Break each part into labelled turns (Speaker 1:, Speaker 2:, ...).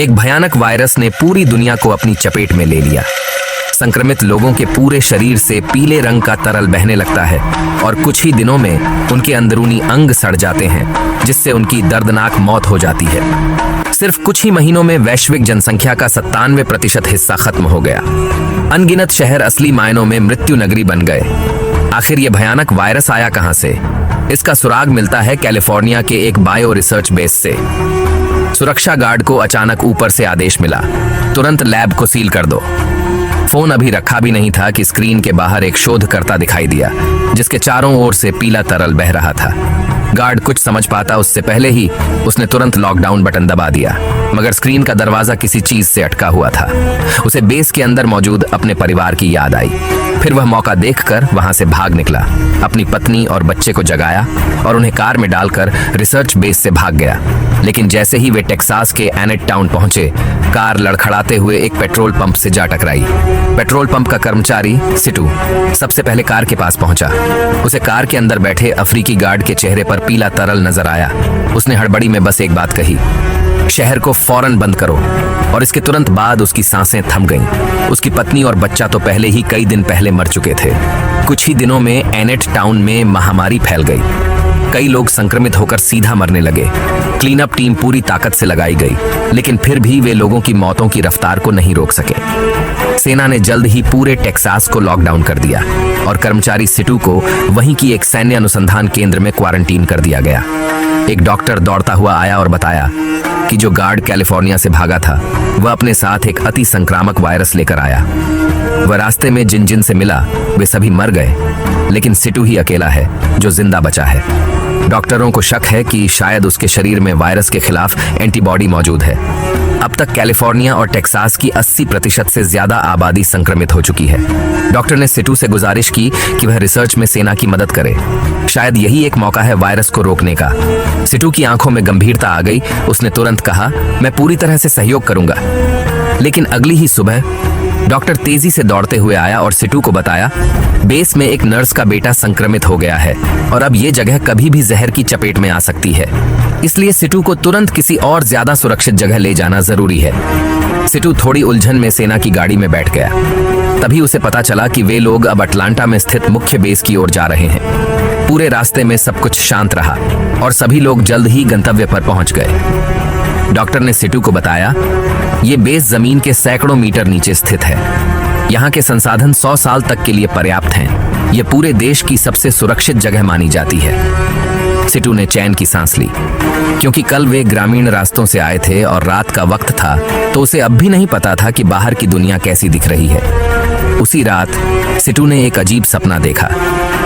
Speaker 1: एक भयानक वायरस ने पूरी दुनिया को अपनी चपेट में ले लिया। संक्रमित लोगों के पूरे शरीर से पीले रंग का तरल बहने लगता है और कुछ ही दिनों में उनके अंदरूनी अंग सड़ जाते हैं, जिससे उनकी दर्दनाक मौत हो जाती है। सिर्फ कुछ ही महीनों में वैश्विक जनसंख्या का 97% हिस्सा खत्म हो गया। अनगिनत शहर असली मायनों में मृत्यु नगरी बन गए। आखिर ये भयानक वायरस आया कहां से? इसका सुराग मिलता है कैलिफोर्निया के एक बायो रिसर्च बेस से। सुरक्षा गार्ड को अचानक ऊपर से आदेश मिला, तुरंत लैब को सील कर दो। फोन अभी रखा भी नहीं था कि स्क्रीन के बाहर एक शोधकर्ता दिखाई दिया, जिसके चारों ओर से पीला तरल बह रहा था। गार्ड कुछ समझ पाता उससे पहले ही उसने तुरंत लॉकडाउन बटन दबा दिया, मगर स्क्रीन का दरवाजा किसी चीज से अटका हुआ था। उसे बेस के अंदर मौजूद अपने परिवार की याद आई। फिर वह मौका देखकर वहां से भाग निकला, अपनी पत्नी और बच्चे को जगाया और उन्हें कार में डालकर रिसर्च बेस से भाग गया। लेकिन जैसे ही वे टेक्सास के एनेट टाउन पहुंचे, कार लड़खड़ाते हुए एक पेट्रोल पंप से जा टकराई। पेट्रोल पंप का कर्मचारी सिटू सबसे पहले कार के पास पहुंचा। उसे कार के अंदर बैठे अफ्रीकी गार्ड के चेहरे पर पीला तरल नजर आया। उसने हड़बड़ी में बस एक बात कही, शहर को फौरन बंद करो। और इसके तुरंत बाद उसकी सांसें थम गईं। उसकी पत्नी और बच्चा तो पहले ही कई दिन पहले मर चुके थे। कुछ ही दिनों में एनेट टाउन में महामारी फैल गई। कई लोग संक्रमित होकर सीधा मरने लगे। क्लीन अप टीम पूरी ताकत से लगाई गई, लेकिन फिर भी वे लोगों की मौतों की रफ्तार को नहीं रोक सके। सेना ने जल्द ही पूरे टेक्सास को लॉकडाउन कर दिया और कर्मचारी सिटू को वहीं की एक सैन्य अनुसंधान केंद्र में क्वारंटीन कर दिया गया। एक डॉक्टर दौड़ता हुआ आया और बताया कि जो गार्ड कैलिफोर्निया से भागा था, वह अपने साथ एक अति संक्रामक वायरस लेकर आया। वह रास्ते में जिन जिन से मिला वे सभी मर गए, लेकिन सिटू ही अकेला है जो जिंदा बचा है। डॉक्टरों को शक है कि शायद उसके शरीर में वायरस के खिलाफ एंटीबॉडी मौजूद है। अब तक कैलिफोर्निया और टेक्सास की 80% से ज्यादा आबादी संक्रमित हो चुकी है। डॉक्टर ने सिटू से गुजारिश की कि वह रिसर्च में सेना की मदद करे। शायद यही एक मौका है वायरस को रोकने का। सिटू की आंखों में गंभीरता आ गई। उसने तुरंत कहा, मैं पूरी तरह से सहयोग करूंगा। लेकिन अगली ही सुबह डॉक्टर तेजी से दौड़ते हुए आया और सिटू को बताया, बेस में एक नर्स का बेटा संक्रमित हो गया है और अब ये जगह कभी भी जहर की चपेट में आ सकती है। इसलिए सिटू को तुरंत किसी और ज्यादा सुरक्षित जगह ले जाना जरूरी है। सिटू थोड़ी उलझन में सेना की गाड़ी में बैठ गया। तभी उसे पता चला कि वे लोग अब अटलांटा में स्थित मुख्य बेस की ओर जा रहे हैं। पूरे रास्ते में सब कुछ शांत रहा और सभी लोग जल्द ही गंतव्य पर पहुंच गए। डॉक्टर ने सिटू को बताया, ये बेस जमीन के सैकड़ों मीटर नीचे स्थित है। यहाँ के संसाधन 100 साल तक के लिए पर्याप्त हैं। ये पूरे देश की सबसे सुरक्षित जगह मानी जाती है। सिटू ने चैन की सांस ली, क्योंकि कल वे ग्रामीण रास्तों से आए थे और रात का वक्त था, तो उसे अब भी नहीं पता था कि बाहर की दुनिया कैसी दिख रही है। उसी रात सिटू ने एक अजीब सपना देखा।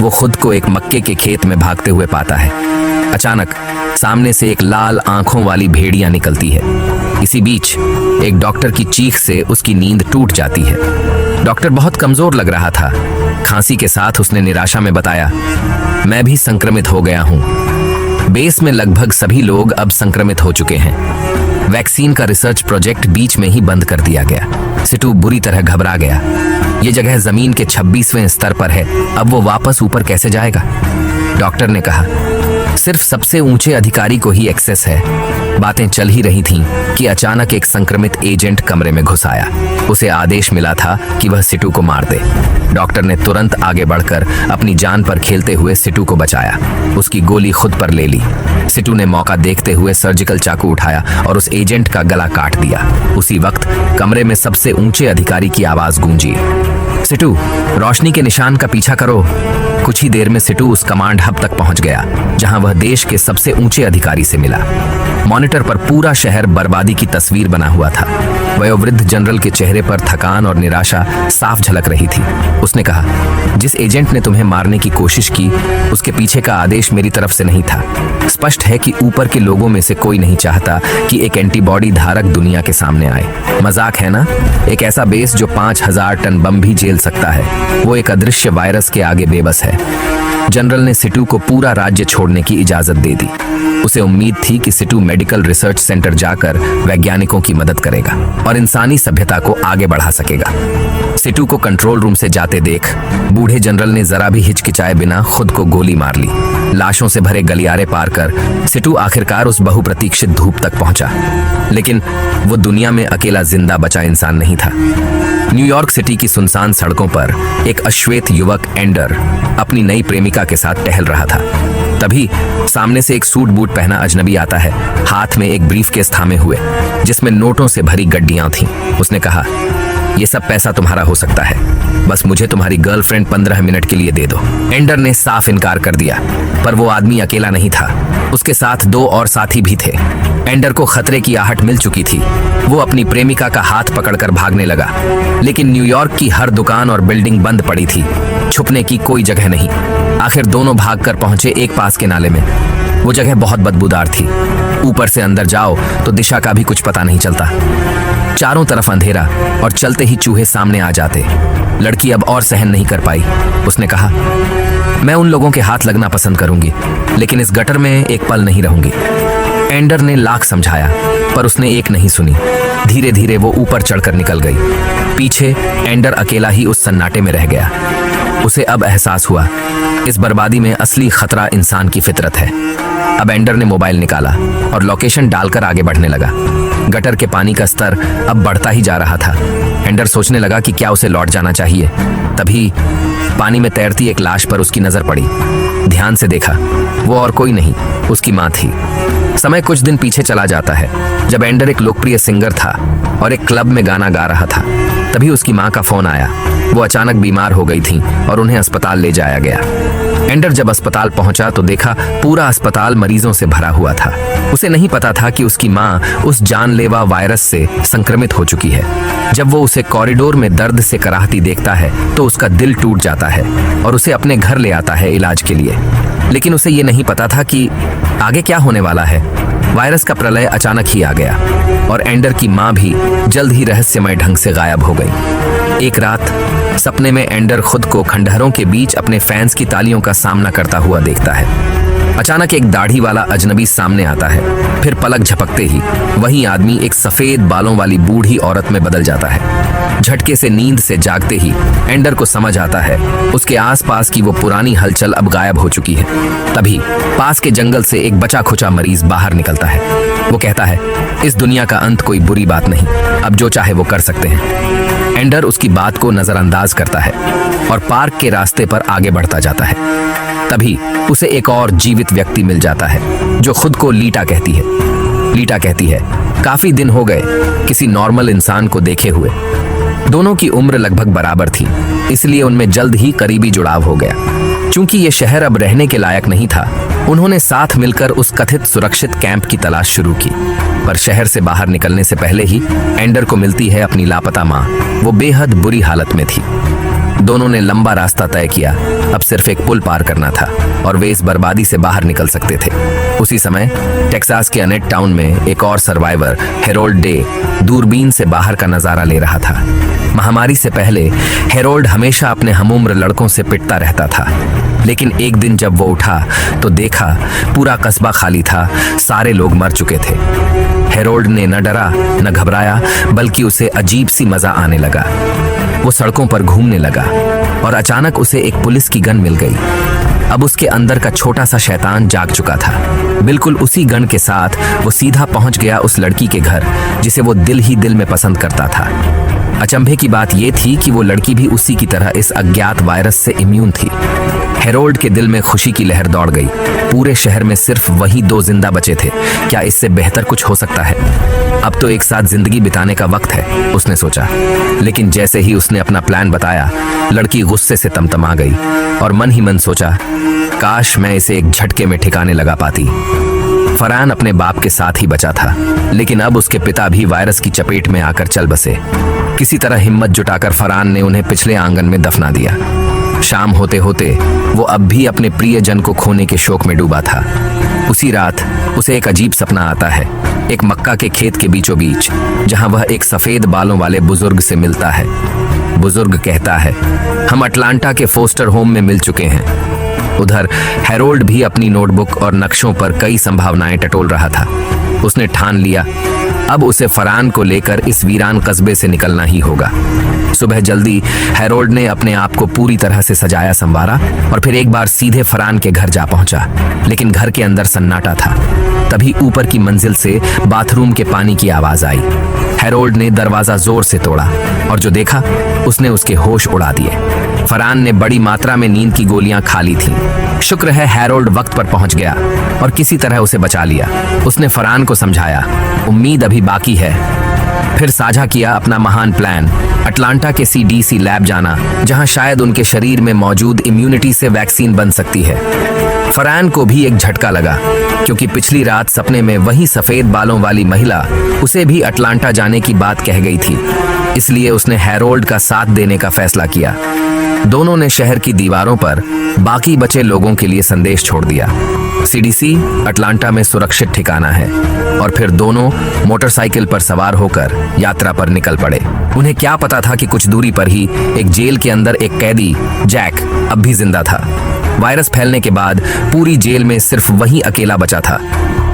Speaker 1: वो खुद को एक मक्के के खेत में भागते हुए पाता है। अचानक सामने से एक लाल आंखों वाली भेड़िया निकलती है। इसी बीच एक डॉक्टर की चीख से उसकी नींद टूट जाती है। डॉक्टर बहुत कमजोर लग रहा था। खांसी के साथ उसने निराशा में बताया, मैं भी संक्रमित हो गया हूं। बेस में लगभग सभी लोग अब संक्रमित हो चुके हैं। वैक्सीन का रिसर्च प्रोजेक्ट बीच में ही बंद कर दिया गया। सिटू बुरी तरह घबरा गया। ये जगह जमीन के 26वें स्तर पर है, अब वो वापस ऊपर कैसे जाएगा? डॉक्टर ने कहा, सिर्फ सबसे ऊंचे अधिकारी को ही एक्सेस है। बातें चल ही रही थीं कि अचानक एक संक्रमित एजेंट कमरे में घुस आया। उसे आदेश मिला था कि वह सिटू को मार दे। डॉक्टर ने तुरंत आगे बढ़कर अपनी जान पर खेलते हुए सिटू को बचाया। उसकी गोली खुद पर ले ली। सिटू ने मौका देखते हुए सर्जिकल चाकू उठाया और उस एजेंट का गला काट दिया। उसी वक्त कमरे में सबसे ऊंचे अधिकारी की आवाज गूंजी, सिटू, रोशनी के निशान का पीछा करो। कुछ ही देर में सिटू उस कमांड हब तक पहुंच गया, जहां वह देश के सबसे ऊंचे अधिकारी से मिला। मॉनिटर पर पूरा शहर बर्बादी की तस्वीर बना हुआ था। वयोवृद्ध जनरल के चेहरे पर थकान और निराशा साफ झलक रही थी। उसने कहा, जिस एजेंट ने तुम्हें मारने की कोशिश की, उसके पीछे का आदेश मेरी तरफ से नहीं था। स्पष्ट है कि ऊपर के लोगों में से कोई नहीं चाहता कि एक एंटीबॉडी धारक दुनिया के सामने आए। मजाक है ना? एक ऐसा बेस जो 5000 टन बम भी झेल सकता है, वो एक अदृश्य वायरस के आगे बेबस है। जनरल ने सिटू को पूरा राज्य छोड़ने की इजाजत दे दी। उसे उम्मीद थी कि सिटू मेडिकल रिसर्च सेंटर जाकर वैज्ञानिकों की मदद करेगा और इंसानी सभ्यता को आगे बढ़ा सकेगा। सिटू को कंट्रोल रूम से जाते देख बूढ़े जनरल ने जरा भी हिचकिचाए बिना खुद को गोली मार ली। लाशों से भरे गलियारे पार कर सिटू आखिरकार उस बहुप्रतीक्षित धूप तक पहुंचा, लेकिन वो दुनिया में अकेला जिंदा बचा इंसान नहीं था। न्यूयॉर्क सिटी की सुनसान सड़कों पर एक अश्वेत युवक एंडर अपनी नई प्रेमिका के साथ टहल रहा था। तभी सामने से एक सूट बूट पहना अजनबी आता है, हाथ में एक ब्रीफकेस थामे हुए जिसमें नोटों से भरी गड्डियां थीं। उसने कहा, ये सब पैसा तुम्हारा हो सकता है, बस मुझे तुम्हारी गर्लफ्रेंड 15 मिनट के लिए दे दो। एंडर ने साफ इनकार कर दिया, पर वो आदमी अकेला नहीं था, उसके साथ 2 और साथी भी थे। एंडर को खतरे की आहट मिल चुकी थी। वो अपनी प्रेमिका का हाथ पकड़कर भागने लगा, लेकिन न्यूयॉर्क की हर दुकान और बिल्डिंग बंद पड़ी थी, छुपने की कोई जगह नहीं। आखिर दोनों भागकर पहुंचे एक पास के नाले में। वो जगह बहुत बदबूदार थी, ऊपर से अंदर जाओ तो दिशा का भी कुछ पता नहीं चलता। चारों तरफ अंधेरा और चलते ही चूहे सामने आ जाते। लड़की अब और सहन नहीं कर पाई। उसने कहा, मैं उन लोगों के हाथ लगना पसंद करूंगी, लेकिन इस गटर में एक पल नहीं रहूंगी। एंडर ने लाख समझाया, पर उसने एक नहीं सुनी। धीरे धीरे वो ऊपर चढ़कर निकल गई। पीछे एंडर अकेला ही उस सन्नाटे में रह गया। उसे अब एहसास हुआ, इस बर्बादी में असली खतरा इंसान की फितरत है। अब एंडर ने मोबाइल निकाला और लोकेशन डालकर आगे बढ़ने लगा। गटर के पानी का स्तर अब बढ़ता ही जा रहा था। एंडर सोचने लगा कि क्या उसे लौट जाना चाहिए। तभी पानी में तैरती एक लाश पर उसकी नजर पड़ी। ध्यान से देखा, वो और कोई नहीं, उसकी माँ थी। समय कुछ दिन पीछे चला जाता है, जब एंडर एक लोकप्रिय सिंगर था और एक क्लब में गाना गा रहा था। तभी उसकी माँ का फोन आया। वो अचानक बीमार हो गई थी और उन्हें अस्पताल ले जाया गया। एंडर जब अस्पताल पहुंचा तो देखा पूरा अस्पताल मरीजों से भरा हुआ था। उसे नहीं पता था कि उसकी माँ उस जानलेवा वायरस से संक्रमित हो चुकी है। जब वो उसे कॉरिडोर में दर्द से कराहती देखता है तो उसका दिल टूट जाता है और उसे अपने घर ले आता है इलाज के लिए। लेकिन उसे ये नहीं पता था कि आगे क्या होने वाला है। वायरस का प्रलय अचानक ही आ गया और एंडर की माँ भी जल्द ही रहस्यमय ढंग से गायब हो गई। एक रात सपने में एंडर खुद को खंडहरों के बीच अपने फैंस की तालियों का सामना करता हुआ देखता है। अचानक एक दाढ़ी वाला अजनबी सामने आता है, फिर पलक झपकते ही वही आदमी एक सफेद बालों वाली बूढ़ी औरत में बदल जाता है। झटके से नींद से जागते ही एंडर को समझ आता है उसके आसपास की वो पुरानी हलचल अब गायब हो चुकी है। तभी पास के जंगल से एक बचा खुचा मरीज बाहर निकलता है। वो कहता है, इस दुनिया का अंत कोई बुरी बात नहीं, अब जो चाहे वो कर सकते हैं। एंडर उसकी बात को नजरअंदाज करता है और पार्क के रास्ते पर आगे बढ़ता जाता है। तभी उसे एक और जीवित व्यक्ति मिल जाता है जो खुद को लीटा कहती है। लीटा कहती है, काफी दिन हो गए किसी नॉर्मल इंसान को देखे हुए। दोनों की उम्र लगभग बराबर थी, इसलिए उनमें जल्द ही करीबी जुड़ाव हो गया। चूंकि ये शहर अब रहने के लायक नहीं था, उन्होंने साथ मिलकर उस कथित सुरक्षित कैंप की तलाश शुरू की। पर शहर से बाहर निकलने से पहले ही एंडर को मिलती है अपनी लापता माँ। वो बेहद बुरी हालत में थी। दोनों ने लंबा रास्ता तय किया, अब सिर्फ एक पुल पार करना था और वे इस बर्बादी से बाहर निकल सकते थे। उसी समय टेक्सास के अनेट टाउन में एक और सर्वाइवर हेरोल्ड डे दूरबीन से बाहर का नजारा ले रहा था। महामारी से पहले हेरोल्ड हमेशा अपने हमउम्र लड़कों से पिटता रहता था, लेकिन एक दिन जब वो उठा तो देखा पूरा कस्बा खाली था, सारे लोग मर चुके थे। हेरोल्ड ने न डरा न घबराया, बल्कि उसे अजीब सी मजा आने लगा। वो सड़कों पर घूमने लगा और अचानक उसे एक पुलिस की गन मिल गई। अब उसके अंदर का छोटा सा शैतान जाग चुका था। बिल्कुल उसी गन के साथ वो सीधा पहुंच गया उस लड़की के घर जिसे वो दिल ही दिल में पसंद करता था। अचंभे की बात यह थी कि वो लड़की भी उसी की तरह इस अज्ञात वायरस से इम्यून थी। हेरोल्ड के दिल में खुशी की लहर दौड़ गई। पूरे शहर में सिर्फ वही 2 जिंदा बचे थे, क्या इससे बेहतर कुछ हो सकता है? अब तो एक साथ जिंदगी बिताने का वक्त है, उसने सोचा। लेकिन जैसे ही उसने अपना प्लान बताया, लड़की गुस्से से तमतमा गई और मन ही मन सोचा, काश मैं इसे एक झटके में ठिकाने लगा पाती। फरहान अपने बाप के साथ ही बचा था, लेकिन अब उसके पिता भी वायरस की चपेट में आकर चल बसे। किसी तरह हिम्मत जुटाकर फरहान ने उन्हें पिछले आंगन में दफना दिया। शाम होते होते वो अब भी अपने प्रियजन को खोने के शोक में डूबा था। उसी रात उसे एक अजीब सपना आता है, एक मक्का के खेत के बीचों बीच, जहां वह एक सफेद बालों वाले बुजुर्ग से मिलता है। बुजुर्ग कहता है, हम अटलांटा के फोस्टर होम में मिल चुके हैं। उधर हेरोल्ड भी अपनी नोटबुक और नक्शों पर कई संभावनाएं टटोल रहा था। उसने ठान लिया, अब उसे फरहान को लेकर इस वीरान कस्बे से निकलना ही होगा। सुबह जल्दी हैरोल्ड ने अपने आप को पूरी तरह से सजाया संवारा और फिर एक बार सीधे फरहान के घर जा पहुंचा। लेकिन घर के अंदर सन्नाटा था। तभी ऊपर की मंजिल से बाथरूम के पानी की आवाज आई। हैरोल्ड ने दरवाजा जोर से तोड़ा और जो देखा उसने उसके होश उड़ा दिए। फरहान ने बड़ी मात्रा में नींद की गोलियां खा ली थीं। शुक्र है हैरोल्ड वक्त पर पहुंच गया और किसी तरह उसे बचा लिया। उसने फरहान को समझाया, उम्मीद अभी बाकी है। फिर साझा किया अपना महान प्लान, अटलांटा के CDC लैब जाना, जहां शायद उनके शरीर में मौजूद इम्यूनिटी से वैक्सीन बन सकती है। फरहान को भी एक झटका लगा, क्योंकि पिछली रात सपने में वही सफेद बालों वाली महिला उसे भी अटलांटा जाने की बात कह गई थी। इसलिए उसने हैरोल्ड का साथ देने का फैसला किया। दोनों ने शहर की दीवारों पर बाकी बचे लोगों के लिए संदेश छोड़ दिया, CDC अटलांटा में सुरक्षित ठिकाना है। और फिर दोनों मोटरसाइकिल पर सवार होकर यात्रा पर निकल पड़े। उन्हें क्या पता था कि कुछ दूरी पर ही एक जेल के अंदर एक कैदी जैक अब भी जिंदा था। वायरस फैलने के बाद पूरी जेल में सिर्फ वही अकेला बचा था।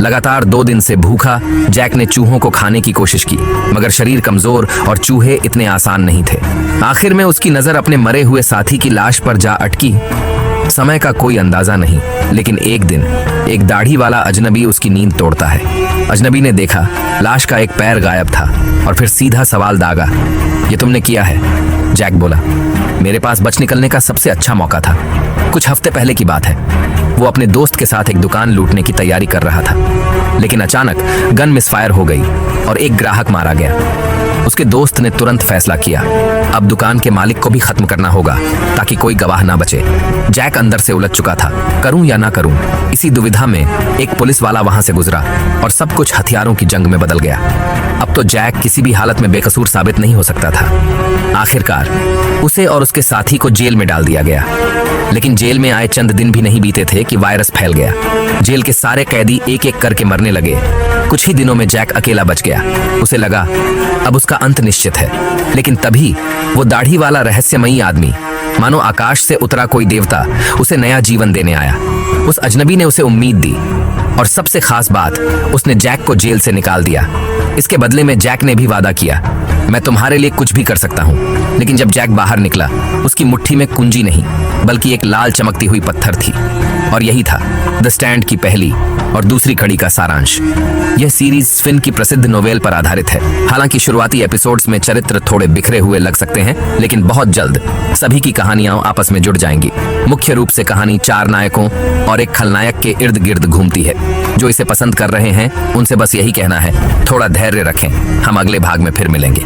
Speaker 1: लगातार 2 दिन से भूखा जैक ने चूहों को खाने की कोशिश की, मगर शरीर कमजोर और चूहे इतने आसान नहीं थे। आखिर में उसकी नजर अपने मरे हुए साथी की लाश पर जा अटकी। समय का कोई अंदाजा नहीं, लेकिन एक दिन एक दाढ़ी वाला अजनबी उसकी नींद तोड़ता है। अजनबी ने देखा लाश का एक पैर गायब था और फिर सीधा सवाल दागा, ये तुमने किया है? जैक बोला, मेरे पास बच निकलने का सबसे अच्छा मौका था। कुछ हफ्ते पहले की बात है। वो अपने दोस्त के साथ एक दुकान लूटने की तैयारी कर रहा था, लेकिन अचानक गन मिसफायर हो गई और एक ग्राहक मारा गया। उसके दोस्त ने तुरंत फैसला किया, अब दुकान के मालिक को भी खत्म करना होगा ताकि कोई गवाह ना बचे। जैक अंदर से उलझ चुका था, करूं या ना करूं। इसी दुविधा में एक पुलिस वाला वहां से गुजरा और सब कुछ हथियारों की जंग में बदल गया। अब तो जैक किसी भी हालत में बेकसूर साबित नहीं हो सकता था। आखिरकार उसे और उसके साथी को जेल में डाल दिया गया। लेकिन जेल में आए चंद दिन भी नहीं बीते थे कि वायरस फैल गया। जेल के सारे कैदी एक एक करके मरने लगे। कुछ ही दिनों में जैक अकेला बच गया। उसे लगा अब उसका अंत निश्चित है। लेकिन तभी वो दाढ़ी वाला रहस्यमयी आदमी, मानो आकाश से उतरा कोई देवता, उसे नया जीवन देने आया। उस अजनबी ने उसे उम्मीद दी और सबसे खास बात, उसने जैक को जेल से निकाल दिया। इसके बदले में जैक ने भी वादा किया, मैं तुम्हारे लिए कुछ भी कर सकता हूँ। लेकिन जब जैक बाहर निकला, उसकी मुट्ठी में कुंजी नहीं बल्कि एक लाल चमकती हुई पत्थर थी। और यही था द स्टैंड की पहली और दूसरी कड़ी का सारांश। यह सीरीज फिन की प्रसिद्ध नोवेल पर आधारित है। हालांकि शुरुआती एपिसोड्स में चरित्र थोड़े बिखरे हुए लग सकते हैं, लेकिन बहुत जल्द सभी की कहानियां आपस में जुड़ जाएंगी। मुख्य रूप से कहानी 4 नायकों और एक खलनायक के इर्द गिर्द घूमती है। जो इसे पसंद कर रहे हैं उनसे बस यही कहना है, थोड़ा धैर्य रखें, हम अगले भाग में फिर मिलेंगे।